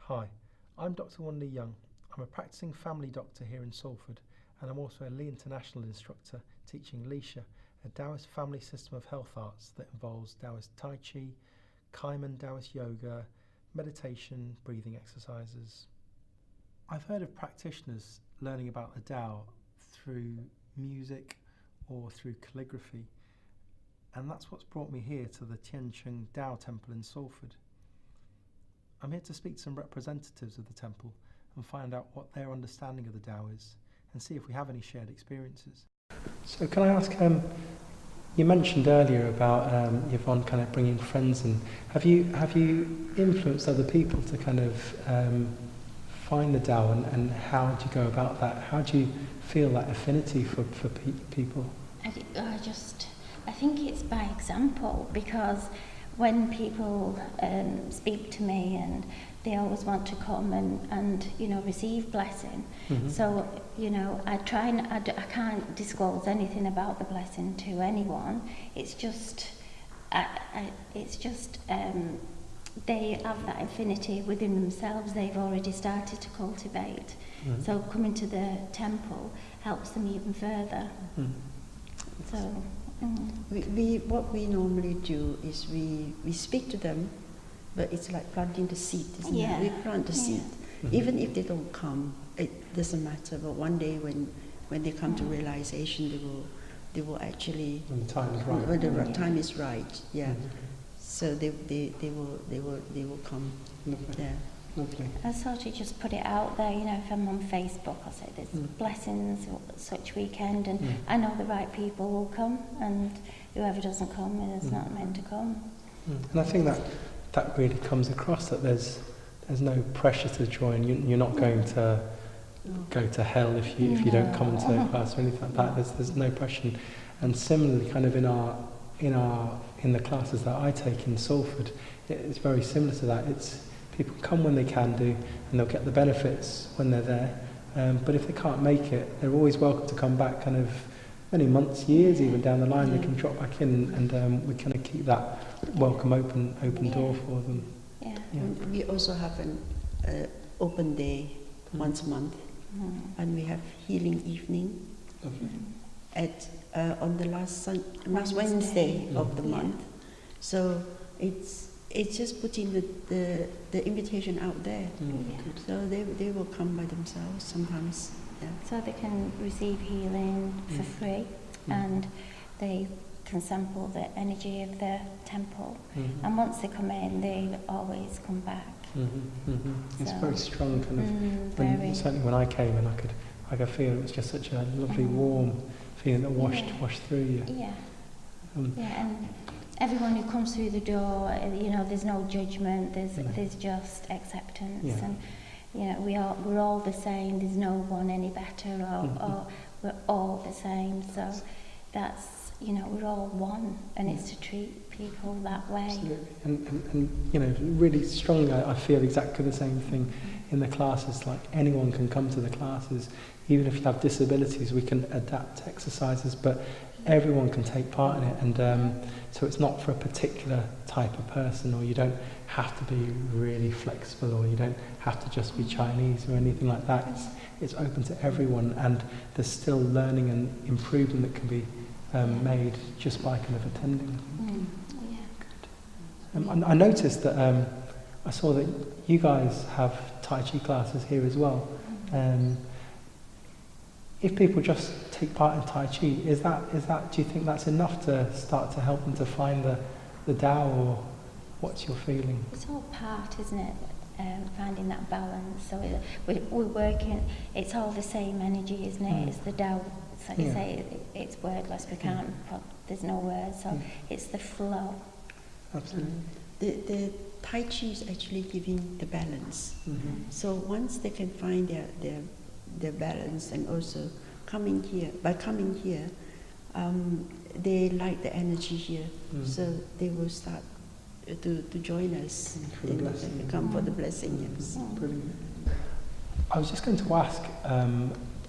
Hi, I'm Dr. Wanli Young. I'm a practicing family doctor here in Salford, and I'm also a Lee International instructor teaching Lishi, a Taoist family system of health arts that involves Taoist tai chi, Kaiman Taoist yoga, meditation, breathing exercises. I've heard of practitioners learning about the Tao through music or through calligraphy, and that's what's brought me here to the Tien Tao temple in Salford. I'm here to speak to some representatives of the temple and find out what their understanding of the Tao is and see if we have any shared experiences. So can I ask, you mentioned earlier about Yvonne kind of bringing friends in. Have you influenced other people to kind of find the Tao, and how do you go about that? How do you feel that affinity for people? I think it's by example, because when people speak to me and they always want to come and receive blessing. Mm-hmm. So, I can't disclose anything about the blessing to anyone. It's just, they have that affinity within themselves. They've already started to cultivate. Mm-hmm. So coming to the temple helps them even further. Mm. So. What we normally do is we speak to them, but it's like planting the seed, isn't it? We plant the seed. Mm-hmm. Even if they don't come, it doesn't matter. But one day when they come to realization, they will actually, when the time is right. When the time is right, yeah. Mm-hmm. So they will come. Lovely. Yeah. Lovely. I sort of just put it out there, if I'm on Facebook, I'll say there's blessings such weekend, and I know the right people will come, and whoever doesn't come is not meant to come. And I think that really comes across, that there's no pressure to join. You're not going to go to hell if you don't come into a class or anything like that. There's no pressure. And similarly, kind of in the classes that I take in Salford, it's very similar to that. It's people come when they can do, and they'll get the benefits when they're there. But if they can't make it, they're always welcome to come back, kind of many months, years even down the line. They can drop back in, and we kind of keep that welcome open door for them. Yeah. And we also have an open day once a month, and we have healing evening at on the last Wednesday of the month. So it's just putting the invitation out there. So they will come by themselves sometimes. Yeah. So they can receive healing for free, and they can sample the energy of the temple. And once they come in, they always come back. It's very strong, kind of. Certainly when I came in, I could feel it was just such a lovely, warm feeling that washed through you. Yeah. And everyone who comes through the door, there's no judgment. There's just acceptance, and we're all the same. There's no one any better, or we're all the same. So that's we're all one, and it's to treat people that way. Absolutely. And really strongly, I feel exactly the same thing in the classes. Like, anyone can come to the classes, even if you have disabilities. We can adapt exercises, but everyone can take part in it, and so it's not for a particular type of person, or you don't have to be really flexible, or you don't have to just be Chinese or anything like that. It's open to everyone, and there's still learning and improvement that can be made just by kind of attending. Good. I noticed that I saw that you guys have Tai Chi classes here as well. If people just take part in Tai Chi, is that? Do you think that's enough to start to help them to find the Tao, or what's your feeling? It's all part, isn't it? Finding that balance. So we're working. It's all the same energy, isn't it? It's the Tao. It's like you say, it's wordless. We can't. There's no words. So it's the flow. Absolutely. The Tai Chi is actually giving the balance. So once they can find their balance, and also coming here, they like the energy here, so they will start to join us and come for the blessing. Yes. Brilliant. I was just going to ask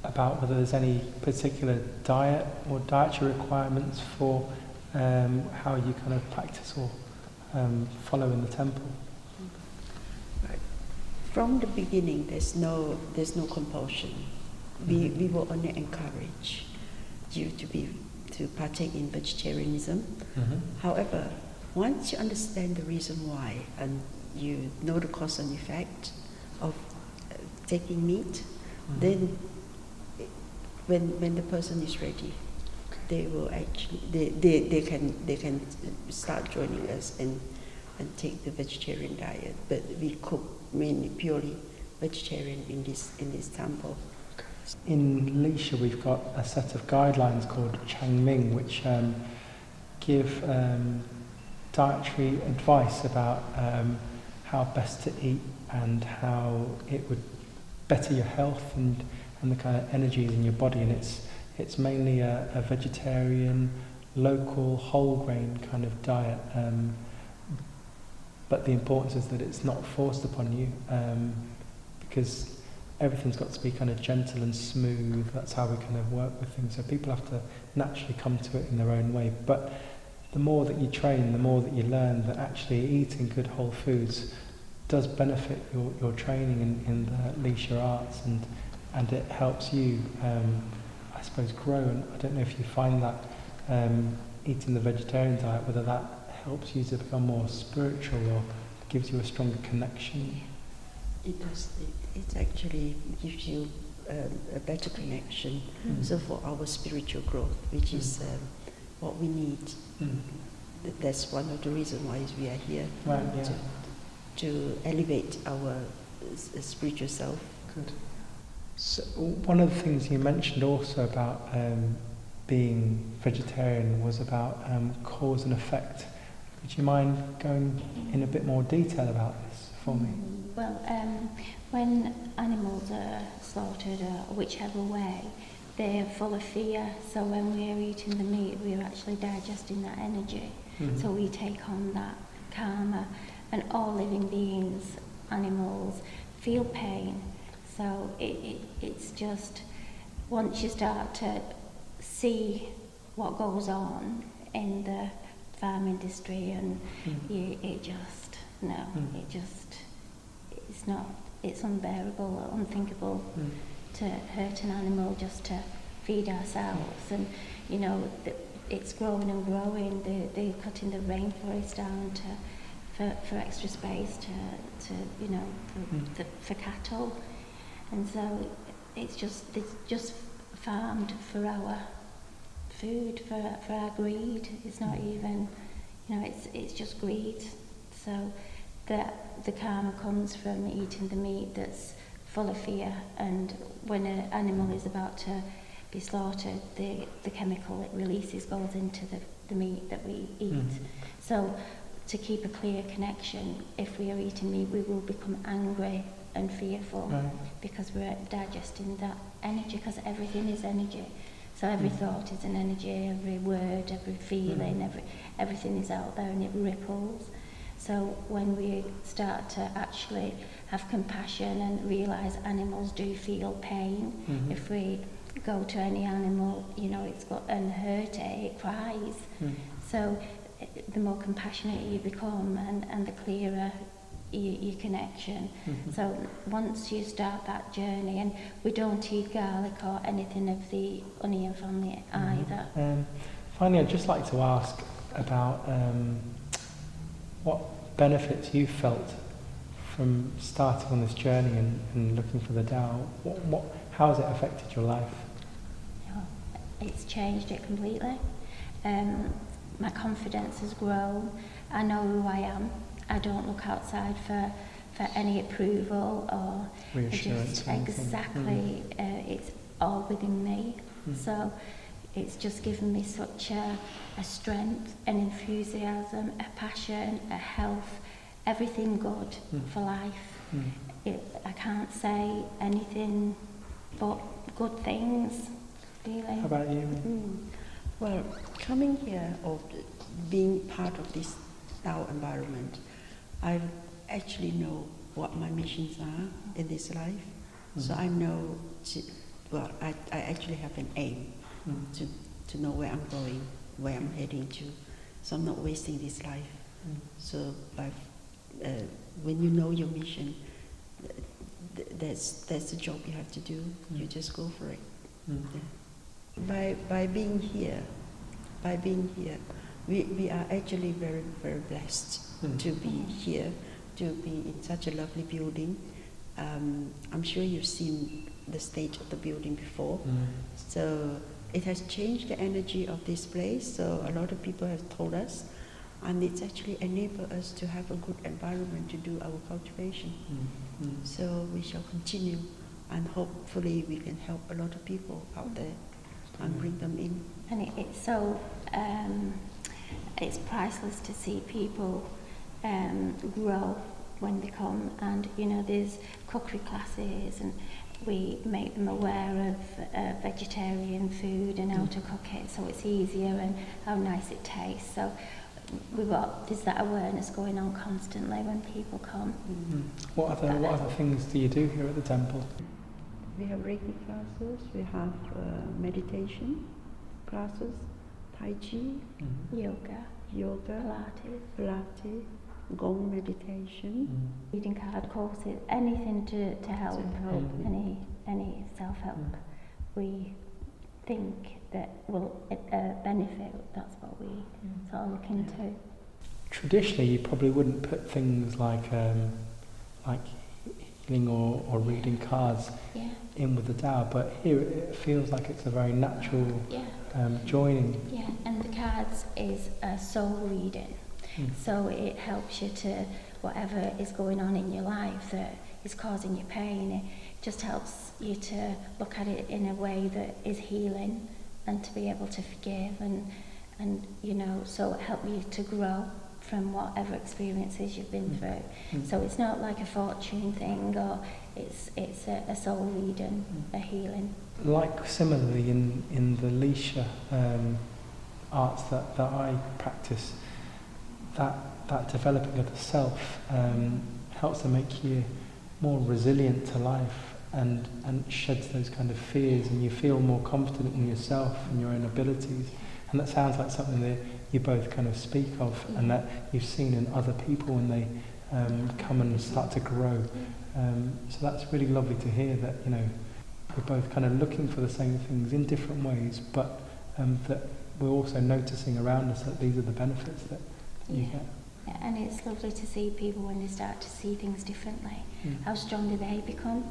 about whether there's any particular diet or dietary requirements for how you kind of practice or follow in the temple. from the beginning, there's no compulsion. We will only encourage you to partake in vegetarianism. However, once you understand the reason why and you know the cause and effect of taking meat, then when the person is ready, they will actually they can start joining us and take the vegetarian diet. But we cook mainly purely vegetarian in this temple. In Lishi, we've got a set of guidelines called Cheng, which give dietary advice about how best to eat and how it would better your health and the kind of energies in your body. And it's mainly a vegetarian, local, whole grain kind of diet. But the importance is that it's not forced upon you, because everything's got to be kind of gentle and smooth. That's how we kind of work with things. So people have to naturally come to it in their own way. But the more that you train, the more that you learn that actually eating good whole foods does benefit your training in the Lishi arts, and it helps you, I suppose, grow. And I don't know if you find that eating the vegetarian diet, whether that helps you to become more spiritual or gives you a stronger connection. It does. It actually gives you a better connection. So for our spiritual growth, which is what we need, that's one of the reasons why we are here, to elevate our spiritual self. Good. So one of the things you mentioned also about being vegetarian was about cause and effect. Would you mind going in a bit more detail about this for me? Well, when animals are slaughtered, whichever way, they're full of fear. So when we're eating the meat, we're actually digesting that energy. So we take on that karma. And all living beings, animals, feel pain. So it's just, once you start to see what goes on in the farm industry, and it's unbearable, unthinkable to hurt an animal just to feed ourselves. And it's growing and growing. They're cutting the rainforest down for extra space for cattle, and so it's just farmed for our food, for our greed. It's not even, it's just greed. So the karma comes from eating the meat that's full of fear, and when an animal is about to be slaughtered, the chemical it releases goes into the meat that we eat. So to keep a clear connection, if we are eating meat, we will become angry and fearful, because we're digesting that energy, because everything is energy. So every thought is an energy, every word, every feeling, everything is out there and it ripples. So when we start to actually have compassion and realise animals do feel pain, if we go to any animal, it's got and hurt it cries. So the more compassionate you become, and the clearer your connection. So once you start that journey, and we don't eat garlic or anything of the onion family either. Finally, I'd just like to ask about what benefits you felt from starting on this journey and looking for the Tao. How has it affected your life? It's changed it completely. My confidence has grown. I know who I am. I don't look outside for any approval or reassurance. Exactly. It's all within me. So it's just given me such a strength, an enthusiasm, a passion, a health, everything good for life. I can't say anything but good things, really. How about you? Well, coming here or being part of this Tao environment, I actually know what my missions are in this life. So I know, I actually have an aim to know where I'm going, where I'm heading to. So I'm not wasting this life. So when you know your mission, that's the job you have to do. You just go for it. Mm. By being here, we are actually very, very blessed to be here, to be in such a lovely building. I'm sure you've seen the state of the building before. So it has changed the energy of this place. So a lot of people have told us, and it's actually enabled us to have a good environment to do our cultivation. So we shall continue, and hopefully we can help a lot of people out there and bring them in. And it's so, it's priceless to see people grow when they come, and there's cookery classes, and we make them aware of vegetarian food and how to cook it so it's easier and how nice it tastes. So there's that awareness going on constantly when people come. What other things do you do here at the temple? We have Reiki classes, we have meditation classes, tai chi, yoga, Pilates, Gong meditation, reading card courses, anything to help, any self-help we think that will benefit, that's what we sort of look into. Traditionally you probably wouldn't put things like healing or reading cards in with the Tao, but here it feels like it's a very natural joining. Yeah, and the cards is a soul reading. So it helps you to, whatever is going on in your life that is causing you pain, it just helps you to look at it in a way that is healing and to be able to forgive and so it helps you to grow from whatever experiences you've been through. So it's not like a fortune thing, or it's a soul reading, a healing. Like similarly in the Lishi arts that I practice, that developing of the self helps to make you more resilient to life and sheds those kind of fears, and you feel more confident in yourself and your own abilities. And that sounds like something that you both kind of speak of, and that you've seen in other people when they come and start to grow. So that's really lovely to hear that we're both kind of looking for the same things in different ways, but that we're also noticing around us that these are the benefits that you get. Yeah, and it's lovely to see people when they start to see things differently, how stronger they become,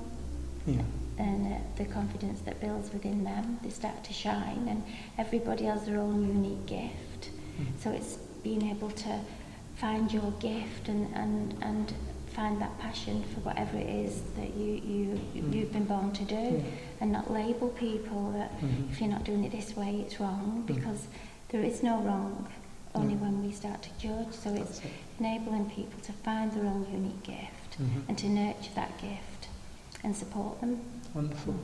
and the confidence that builds within them, they start to shine, and everybody has their own unique gift. So it's being able to find your gift and find that passion for whatever it is that you've been born to do, and not label people that if you're not doing it this way it's wrong, because there is no wrong, only when we start to judge. So it's enabling people to find their own unique gift and to nurture that gift and support them. Wonderful.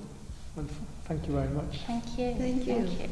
Wonderful. Thank you very much. Thank you. Thank you. Thank you.